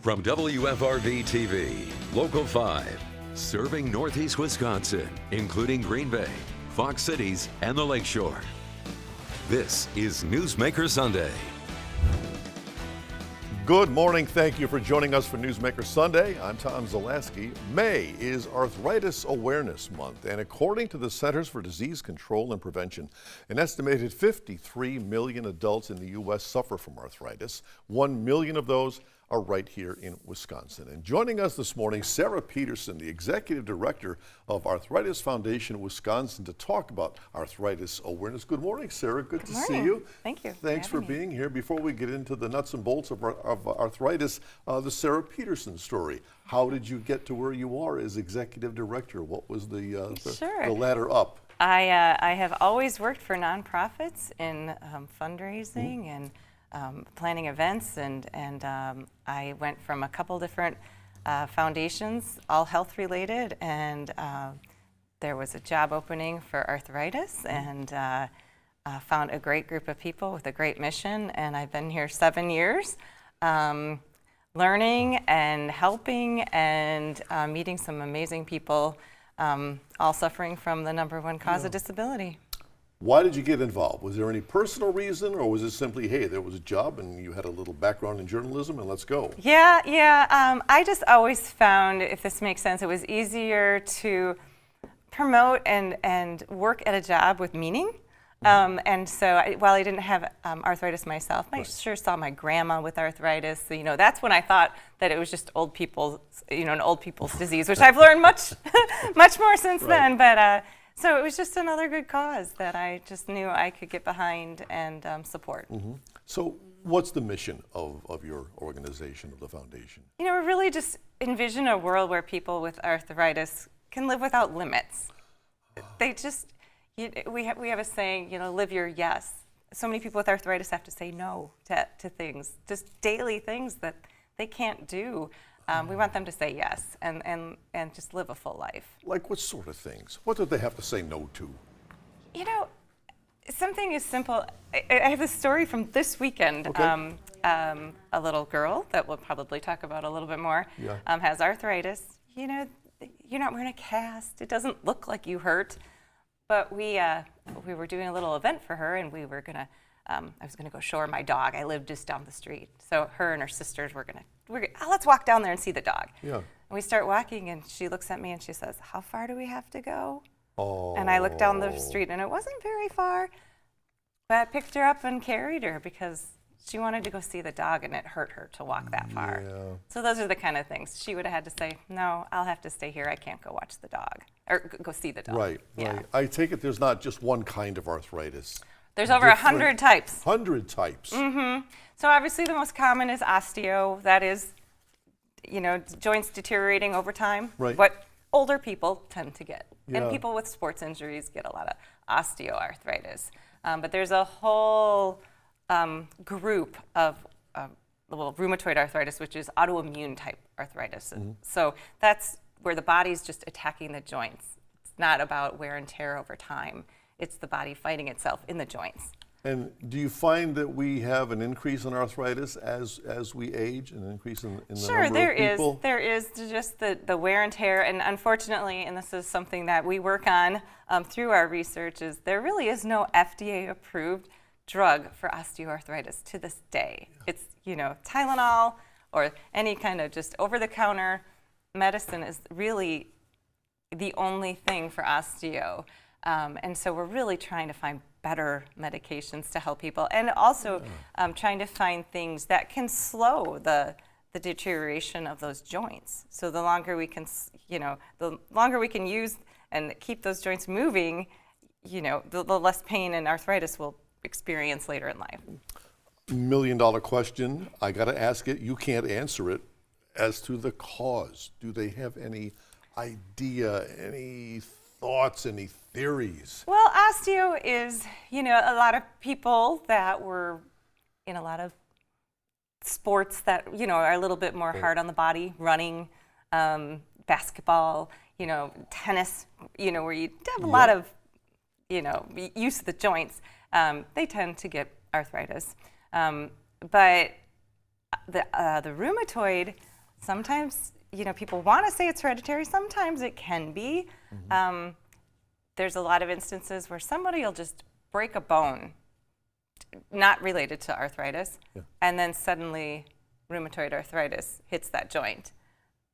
From WFRV TV, Local 5, serving Northeast Wisconsin, including Green Bay, Fox Cities, and the Lakeshore. This is Newsmaker Sunday. Good morning. Thank you for joining us for Newsmaker Sunday. I'm Tom Zalaski. May is Arthritis Awareness Month, and according to the Centers for Disease Control and Prevention, an estimated 53 million adults in the U.S. suffer from arthritis. 1 million of those are right here in Wisconsin. And joining us this morning, Sarah Peterson, the Executive Director of Arthritis Foundation Wisconsin, to talk about arthritis awareness. Good morning, Sarah. Good to see you. Thank you. Thanks for being here. Before we get into the nuts and bolts of arthritis, the Sarah Peterson story. How did you get to where you are as Executive Director? What was the ladder up? I have always worked for nonprofits in fundraising and planning events, and I went from a couple different foundations, all health related, and there was a job opening for arthritis, and found a great group of people with a great mission, and I've been here 7 years, learning and helping and meeting some amazing people, all suffering from the number one cause of disability. Why did you get involved? Was there any personal reason, or was it simply, hey, there was a job and you had a little background in journalism and let's go? I just always found, if this makes sense, it was easier to promote and work at a job with meaning. And so while I didn't have arthritis myself, I sure saw my grandma with arthritis. So, that's when I thought that it was just old people's, an old people's disease, which I've learned much more since then. But so it was just another good cause that I just knew I could get behind and support. So what's the mission of your organization, of the foundation? We really just envision a world where people with arthritis can live without limits. They just, we have a saying, live your yes. So many people with arthritis have to say no to things, just daily things that they can't do. We want them to say yes and just live a full life. Like what sort of things? What do they have to say no to? Something as simple. I have a story from this weekend. Okay. A little girl that we'll probably talk about a little bit more has arthritis. You're not wearing a cast. It doesn't look like you hurt. But we were doing a little event for her, and we were gonna. I was gonna go show her my dog. I lived just down the street, so her and her sisters were gonna. Let's walk down there and see the dog. Yeah. And we start walking, and she looks at me and she says, "How far do we have to go?" Oh. And I looked down the street, and it wasn't very far. But I picked her up and carried her because she wanted to go see the dog, and it hurt her to walk that far. Yeah. So those are the kind of things she would have had to say, "No, I'll have to stay here. I can't go watch the dog or go see the dog." Right. I take it there's not just one kind of arthritis. There's over 100 types. 100 types. So obviously the most common is osteo. That is, joints deteriorating over time. Right. What older people tend to get. Yeah. And people with sports injuries get a lot of osteoarthritis. But there's a whole group of rheumatoid arthritis, which is autoimmune type arthritis. So that's where the body's just attacking the joints. It's not about wear and tear over time. It's the body fighting itself in the joints. And do you find that we have an increase in arthritis as we age, an increase in the number of people? Sure, there is just the wear and tear, and unfortunately, and this is something that we work on through our research, is there really is no FDA-approved drug for osteoarthritis to this day. It's, Tylenol or any kind of just over-the-counter medicine is really the only thing for osteo. And so we're really trying to find better medications to help people, and also trying to find things that can slow the deterioration of those joints. So the longer we can, the longer we can use and keep those joints moving, the less pain and arthritis we'll experience later in life. $1 million question. I got to ask it. You can't answer it. As to the cause, do they have any idea, any thoughts, any theories? Well, osteo is, a lot of people that were in a lot of sports that, are a little bit more hard on the body, running, basketball, tennis, where you have a lot of, use of the joints, they tend to get arthritis. But the rheumatoid sometimes, people want to say it's hereditary. Sometimes it can be. There's a lot of instances where somebody will just break a bone, not related to arthritis, and then suddenly rheumatoid arthritis hits that joint.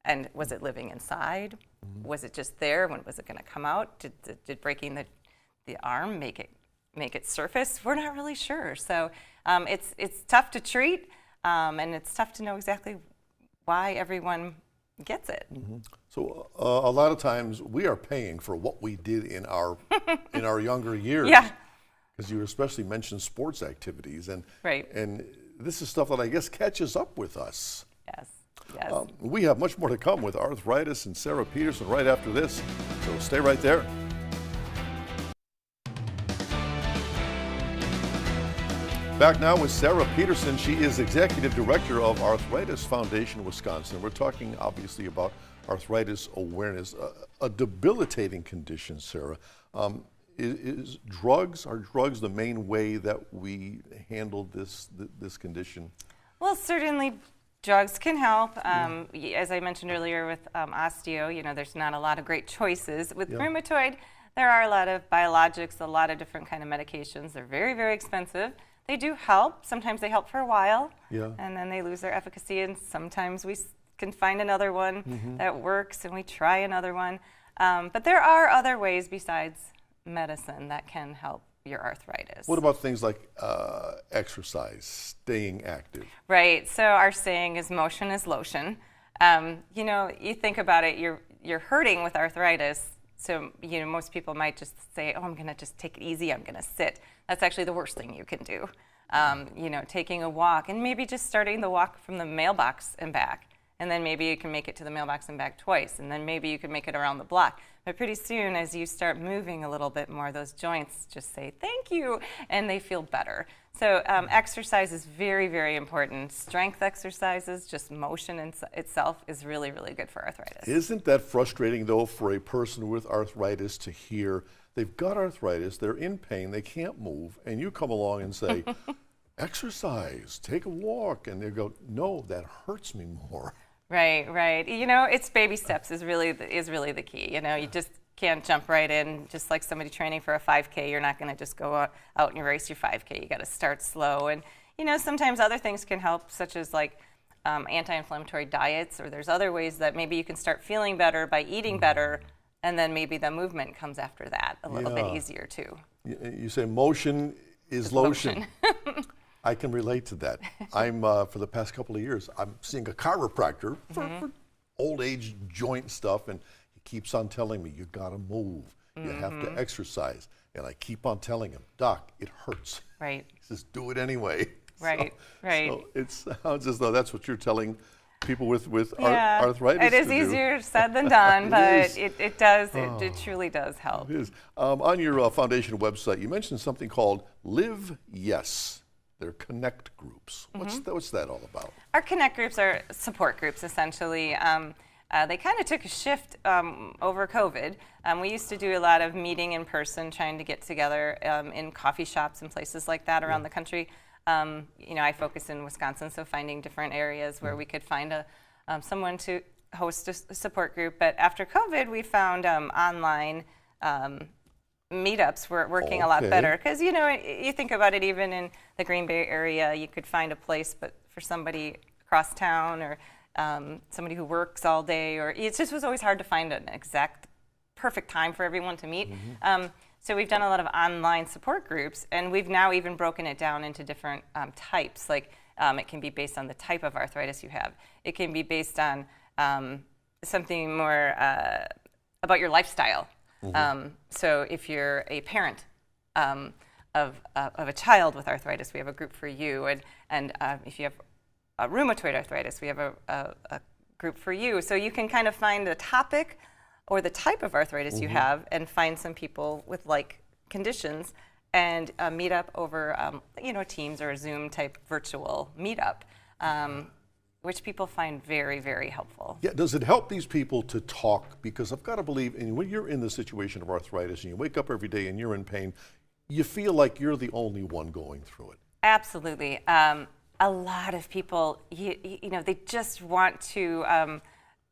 And was it living inside? Was it just there? When was it going to come out? Did breaking the arm make it surface? We're not really sure. So it's tough to treat, and it's tough to know exactly why everyone gets it. So a lot of times we are paying for what we did in our younger years. Yeah. Because you especially mentioned sports activities, and Right. and this is stuff that I guess catches up with us. Yes. Yes. We have much more to come with arthritis and Sarah Peterson right after this, so stay right there. Back now with Sarah Peterson. She is Executive Director of Arthritis Foundation Wisconsin. We're talking obviously about arthritis awareness, a debilitating condition, Sarah. Are drugs the main way that we handle this condition? Well, certainly drugs can help. As I mentioned earlier with osteo, there's not a lot of great choices. With rheumatoid, there are a lot of biologics, a lot of different kind of medications. They're very, very expensive. They do help. Sometimes they help for a while, and then they lose their efficacy, and sometimes we can find another one that works, and we try another one. But there are other ways besides medicine that can help your arthritis. What about things like exercise, staying active? Right. So our saying is motion is lotion. You think about it, you're hurting with arthritis. So, most people might just say, oh, I'm going to just take it easy. I'm going to sit. That's actually the worst thing you can do. Taking a walk and maybe just starting the walk from the mailbox and back. And then maybe you can make it to the mailbox and back twice. And then maybe you can make it around the block. But pretty soon, as you start moving a little bit more, those joints just say, thank you, and they feel better. So exercise is very, very important. Strength exercises, just motion in itself is really, really good for arthritis. Isn't that frustrating, though, for a person with arthritis to hear they've got arthritis, they're in pain, they can't move, and you come along and say, exercise, take a walk, and they go, no, that hurts me more. Right. It's baby steps is really the key. You just can't jump right in. Just like somebody training for a 5K, you're not going to just go out and race your 5K. You got to start slow. And sometimes other things can help, such as like anti-inflammatory diets, or there's other ways that maybe you can start feeling better by eating better, and then maybe the movement comes after that a little bit easier too. You say motion is lotion. I can relate to that. I'm, for the past couple of years, I'm seeing a chiropractor for old age joint stuff, and he keeps on telling me, you gotta move, you have to exercise. And I keep on telling him, Doc, it hurts. Right. He says, do it anyway. Right. So it sounds as though that's what you're telling people with arthritis. It is easier said than done, but it does, it truly does help. It is. On your foundation website, you mentioned something called Live Yes. They're connect groups. What's that all about? Our connect groups are support groups, essentially. They kind of took a shift over COVID. We used to do a lot of meeting in person, trying to get together in coffee shops and places like that around the country. I focus in Wisconsin, so finding different areas where we could find someone to host a support group. But after COVID, we found online meetups were working a lot better, because you think about it, even in the Green Bay area, you could find a place, but for somebody across town, or somebody who works all day, or it just was always hard to find an exact perfect time for everyone to meet. So we've done a lot of online support groups, and we've now even broken it down into different types. Like it can be based on the type of arthritis you have. It can be based on something more about your lifestyle. So if you're a parent of a child with arthritis, we have a group for you. And if you have rheumatoid arthritis, we have a group for you. So you can kind of find the topic or the type of arthritis you have, and find some people with like conditions, and meet up over Teams or a Zoom type virtual meetup. Which people find very, very helpful. Yeah, does it help these people to talk? Because I've got to believe, and when you're in the situation of arthritis and you wake up every day and you're in pain, you feel like you're the only one going through it. Absolutely. a lot of people, you know, they just want to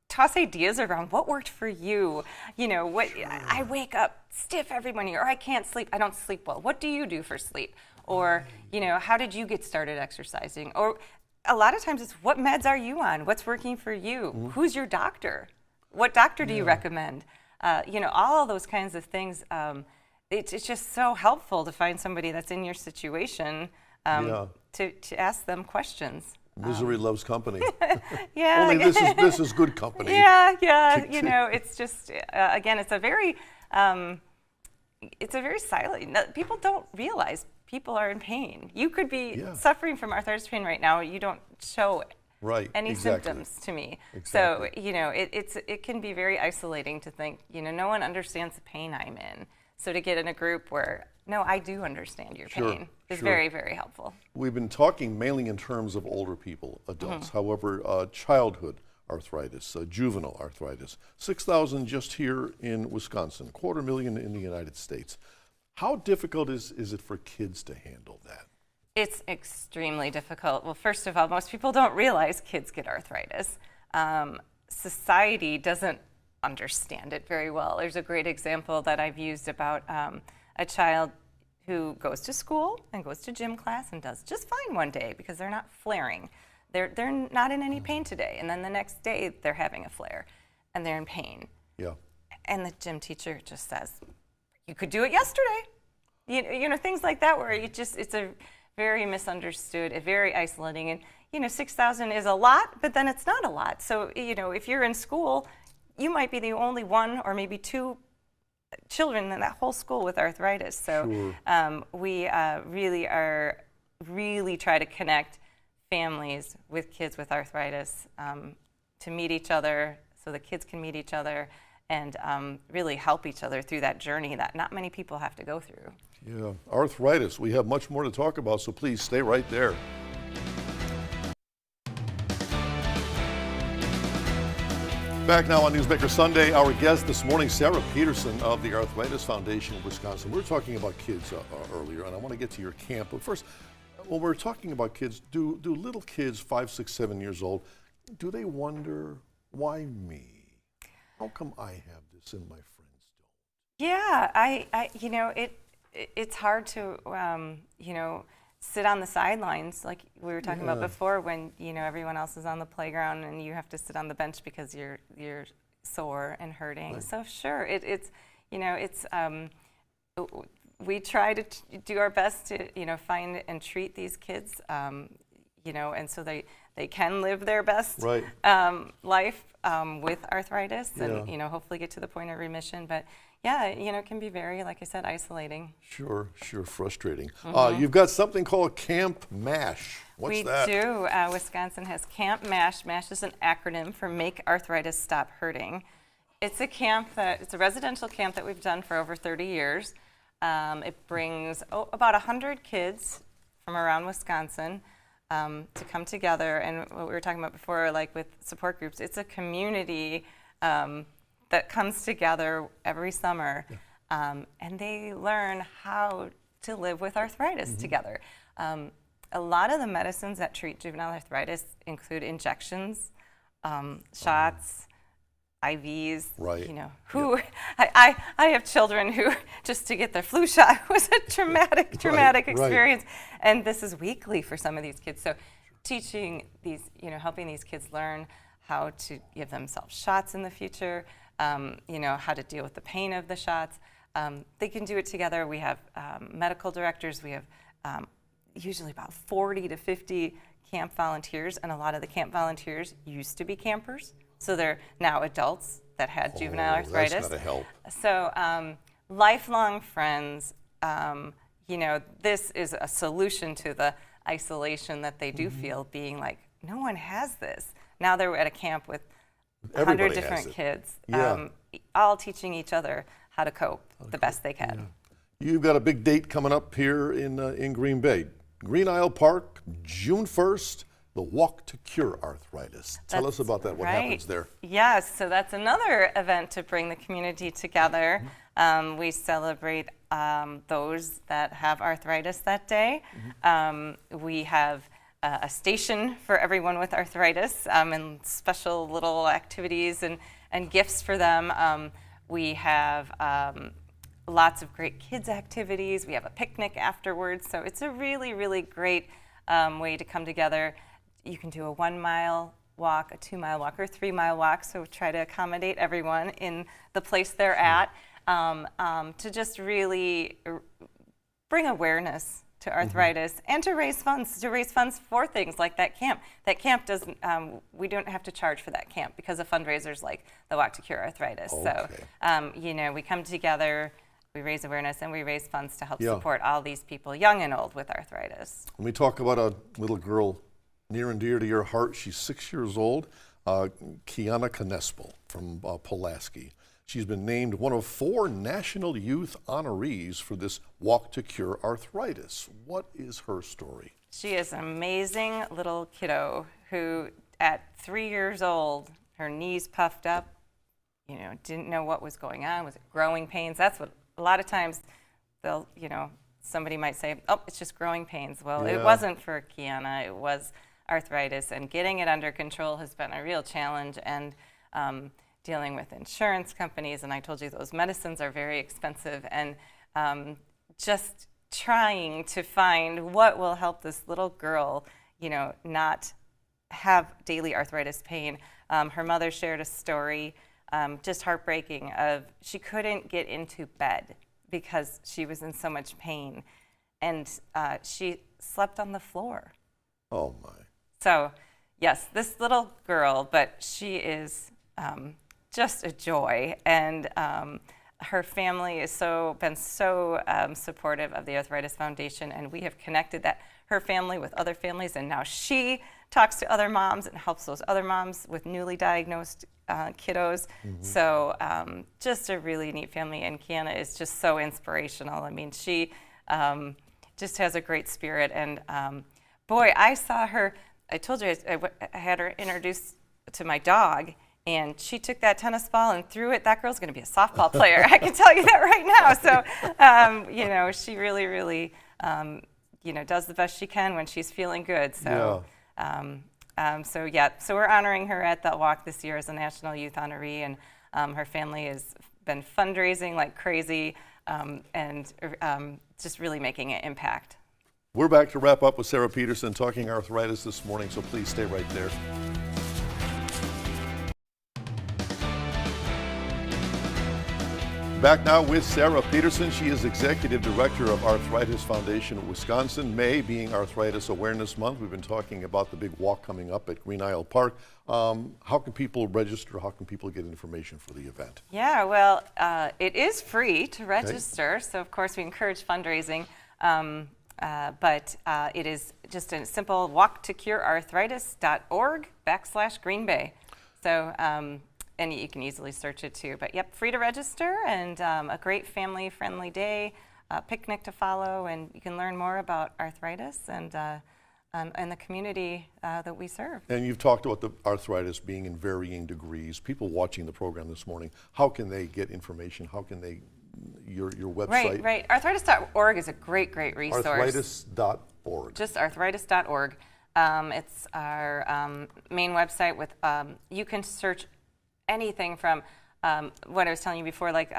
toss ideas around what worked for you. You know, what I wake up stiff every morning, or I can't sleep. I don't sleep well. What do you do for sleep? Or, you know, how did you get started exercising? Or a lot of times it's what meds are you on? What's working for you? Who's your doctor? What doctor do you recommend? You know, all of those kinds of things. It's just so helpful to find somebody that's in your situation to ask them questions. Misery loves company. Yeah. Only this is good company. Yeah. You know, it's just again, it's a very silent. People don't realize people are in pain. You could be suffering from arthritis pain right now. You don't show any symptoms to me. So you know, it can be very isolating to think, you know, no one understands the pain I'm in. So to get in a group where, no, I do understand your pain is very, very helpful. We've been talking mainly in terms of older people, adults. However, childhood arthritis, juvenile arthritis, 6,000 just here in Wisconsin, 250,000 in the United States. How difficult is it for kids to handle that? It's extremely difficult. Well, first of all, most people don't realize kids get arthritis. Society doesn't understand it very well. There's a great example that I've used about a child who goes to school and goes to gym class and does just fine one day because they're not flaring. They're not in any pain today, and then the next day they're having a flare and they're in pain. Yeah. And the gym teacher just says, "You could do it yesterday." You know, things like that, where it's a very misunderstood, very isolating. And you know, 6,000 is a lot, but then it's not a lot. So you know, if you're in school, you might be the only one or maybe two children in that whole school with arthritis. So we really try to connect families with kids with arthritis to meet each other, so the kids can meet each other and really help each other through that journey that not many people have to go through. Yeah, arthritis. We have much more to talk about, so please stay right there. Back now on Newsmaker Sunday, our guest this morning, Sarah Peterson of the Arthritis Foundation of Wisconsin. We were talking about kids earlier, and I want to get to your camp. But first, when we're talking about kids, do little kids, 5, 6, 7 years old, do they wonder, why me? How come I have this and my friends don't? Yeah, I you know, it's hard to, you know, sit on the sidelines like we were talking about before, when you know everyone else is on the playground and you have to sit on the bench because you're sore and hurting. So sure, it's you know, it's we try to do our best to, you know, find and treat these kids, you know, and so they can live their best life with arthritis and you know, hopefully get to the point of remission. But yeah, you know, it can be very, like I said, isolating. Sure, frustrating. You've got something called Camp MASH. What's that? We do. Wisconsin has Camp MASH. MASH is an acronym for Make Arthritis Stop Hurting. It's a camp it's a residential camp that we've done for over 30 years. It brings about 100 kids from around Wisconsin to come together. And what we were talking about before, like with support groups, it's a community that comes together every summer, and they learn how to live with arthritis together. A lot of the medicines that treat juvenile arthritis include injections, shots, IVs. You know, I have children who just to get their flu shot was a traumatic experience, and this is weekly for some of these kids. So, teaching these, you know, helping these kids learn how to give themselves shots in the future. You know, how to deal with the pain of the shots. They can do it together. We have medical directors. We have usually about 40 to 50 camp volunteers, and a lot of the camp volunteers used to be campers, so they're now adults that had juvenile arthritis. That's gotta help. So lifelong friends. You know, this is a solution to the isolation that they do feel, being like, no one has this. Now they're at a camp with 100 different kids, all teaching each other how to cope the best they can. You've got a big date coming up here in Green Bay. Green Isle Park, June 1st, the Walk to Cure Arthritis. Tell us about that, what happens there. Yes, so that's another event to bring the community together. We celebrate those that have arthritis that day. We have a station for everyone with arthritis, and special little activities and gifts for them. We have lots of great kids activities. We have a picnic afterwards. So it's a really, really great way to come together. You can do a 1 mile walk, a 2 mile walk, or a 3 mile walk. So try to accommodate everyone in the place they're at, to just really bring awareness to arthritis and to raise funds for things like that camp. That camp doesn't, we don't have to charge for that camp because of fundraisers like the Walk to Cure Arthritis. Okay. So, you know, we come together, we raise awareness, and we raise funds to help support all these people, young and old, with arthritis. When we talk about a little girl near and dear to your heart, she's 6 years old, Kiana Knespel from Pulaski. She's been named one of 4 National Youth honorees for this Walk to Cure Arthritis. What is her story? She is an amazing little kiddo who, at 3 years old, her knees puffed up, you know, didn't know what was going on. Was it growing pains? That's what a lot of times they'll, you know, somebody might say, oh, it's just growing pains. Well, it wasn't for Kiana, it was arthritis, and getting it under control has been a real challenge, and dealing with insurance companies, and I told you those medicines are very expensive, and just trying to find what will help this little girl, you know, not have daily arthritis pain. Her mother shared a story, just heartbreaking, of she couldn't get into bed because she was in so much pain, and she slept on the floor. Oh my. So yes, this little girl, but she is just a joy, and her family has been so supportive of the Arthritis Foundation, and we have connected her family with other families, and now she talks to other moms and helps those other moms with newly diagnosed kiddos. So just a really neat family, and Kiana is just so inspirational. I mean, she just has a great spirit, and boy, I saw her, I told you I had her introduced to my dog, and she took that tennis ball and threw it. That girl's going to be a softball player. I can tell you that right now. So, you know, she really, really, you know, does the best she can when she's feeling good. So, so we're honoring her at the walk this year as a National Youth Honoree, and her family has been fundraising like crazy, and just really making an impact. We're back to wrap up with Sarah Peterson talking arthritis this morning, so please stay right there. Back now with Sarah Peterson. She is Executive Director of Arthritis Foundation of Wisconsin. May being Arthritis Awareness Month, we've been talking about the big walk coming up at Green Isle Park. How can people register? How can people get information for the event? Yeah, well, it is free to register, so of course we encourage fundraising, but it is just a simple walktocurearthritis.org/Green Bay. So, and you can easily search it too. But yep, free to register, and a great family-friendly day, picnic to follow, and you can learn more about arthritis and the community that we serve. And you've talked about the arthritis being in varying degrees. People watching the program this morning, how can they get information? How can they, your website? Right. Arthritis.org is a great resource. Arthritis.org. Just arthritis.org. It's our main website with, you can search anything from what I was telling you before, like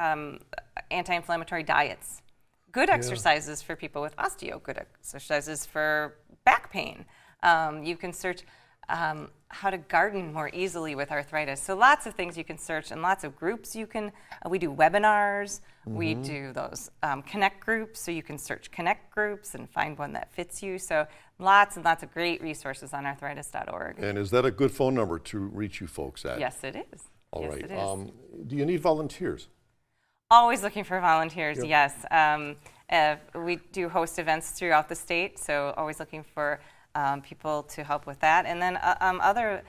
anti-inflammatory diets, good exercises for people with osteo, good exercises for back pain. You can search how to garden more easily with arthritis. So lots of things you can search, and lots of groups you can, we do webinars, we do those connect groups, so you can search connect groups and find one that fits you. So lots and lots of great resources on arthritis.org. And is that a good phone number to reach you folks at? Yes, it is. All right. It is. Do you need volunteers? Always looking for volunteers, Yep. yes. We do host events throughout the state, so always looking for people to help with that. And then other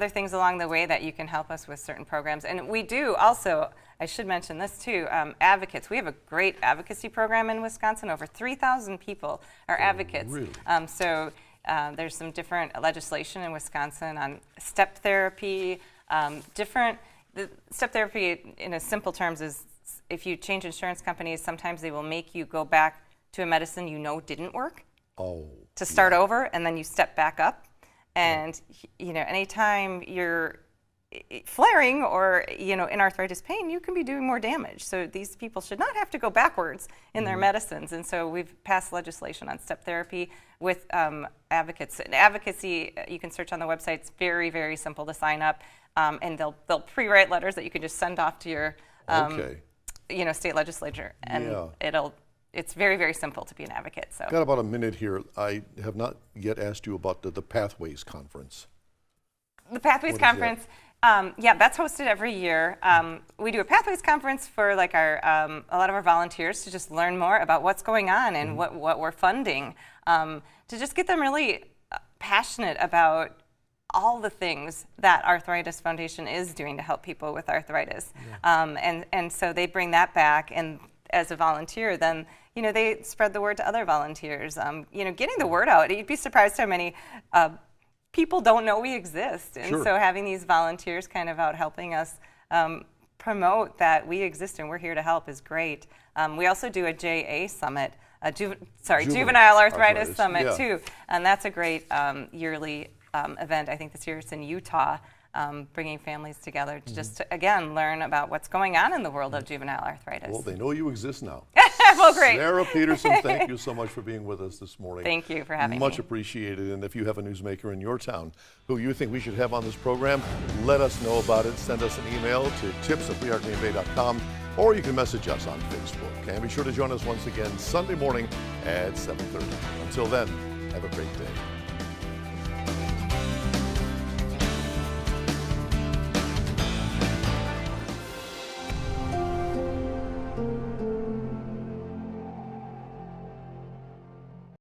things along the way that you can help us with certain programs. And we do also, I should mention this too, advocates. We have a great advocacy program in Wisconsin. Over 3,000 people are advocates. Really? So there's some different legislation in Wisconsin on step therapy. The step therapy, in a simple terms, is if you change insurance companies, sometimes they will make you go back to a medicine you know didn't work, to start over, and then you step back up. And anytime you're flaring or in arthritis pain, you can be doing more damage. So these people should not have to go backwards in their medicines. And so we've passed legislation on step therapy with advocates. And advocacy, you can search on the website. It's very, very simple to sign up, and they'll pre-write letters that you can just send off to your state legislature, and it's very, very simple to be an advocate. So got about a minute here. I have not yet asked you about the Pathways Conference. The Pathways Conference. That's hosted every year. We do a Pathways Conference for a lot of our volunteers to just learn more about what's going on and what we're funding, to just get them really passionate about all the things that Arthritis Foundation is doing to help people with arthritis. And so they bring that back, and as a volunteer, then they spread the word to other volunteers. Getting the word out. You'd be surprised how many people don't know we exist. And so having these volunteers kind of out helping us promote that we exist and we're here to help is great. We also do a JA summit, Juvenile Arthritis Summit too. And that's a great yearly event. I think this year it's in Utah, bringing families together to just, again, learn about what's going on in the world of juvenile arthritis. Well, they know you exist now. Well, great. Sarah Peterson, thank you so much for being with us this morning. Thank you for having me. Much appreciated. And if you have a newsmaker in your town who you think we should have on this program, let us know about it. Send us an email to tips@wearegreenbay.com, or you can message us on Facebook. And be sure to join us once again Sunday morning at 7:30. Until then, have a great day.